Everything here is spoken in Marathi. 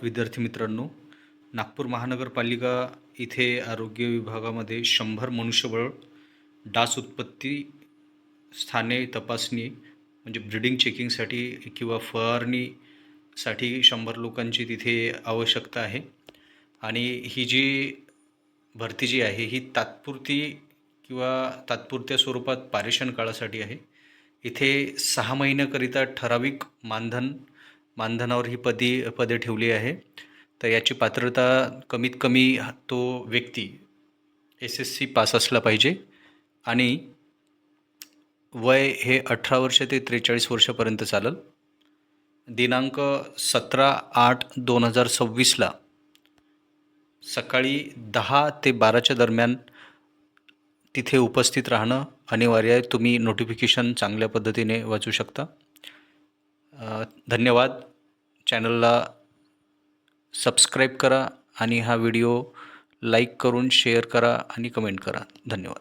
विद्यार्थी मित्रांनो, नागपूर महानगरपालिका इथे आरोग्य विभागामध्ये 100 मनुष्यबळ डास उत्पत्ती स्थाने तपासणी म्हणजे ब्रीडिंग चेकिंगसाठी किंवा फवारणीसाठी 100 लोकांची तिथे आवश्यकता आहे. आणि ही जी भरती जी आहे ही तात्पुरती किंवा तात्पुरत्या स्वरूपात पारेषण काळासाठी आहे. इथे 6 महिन्याकरिता ठराविक मानधनावर ही पदे ठेवली आहे. तर याची पात्रता कमीत कमी तो व्यक्ती SSC पास असला पाहिजे आणि वय हे 18 वर्ष ते 43 वर्षापर्यंत चालेल. दिनांक 17/8/2026 सकाळी 10 ते 12च्या दरम्यान तिथे उपस्थित राहणं अनिवार्य आहे. तुम्ही नोटिफिकेशन चांगल्या पद्धतीने वाचू शकता. धन्यवाद. चॅनलला सबस्क्राईब करा आणि हा व्हिडिओ लाईक करून शेअर करा आणि कमेंट करा. धन्यवाद.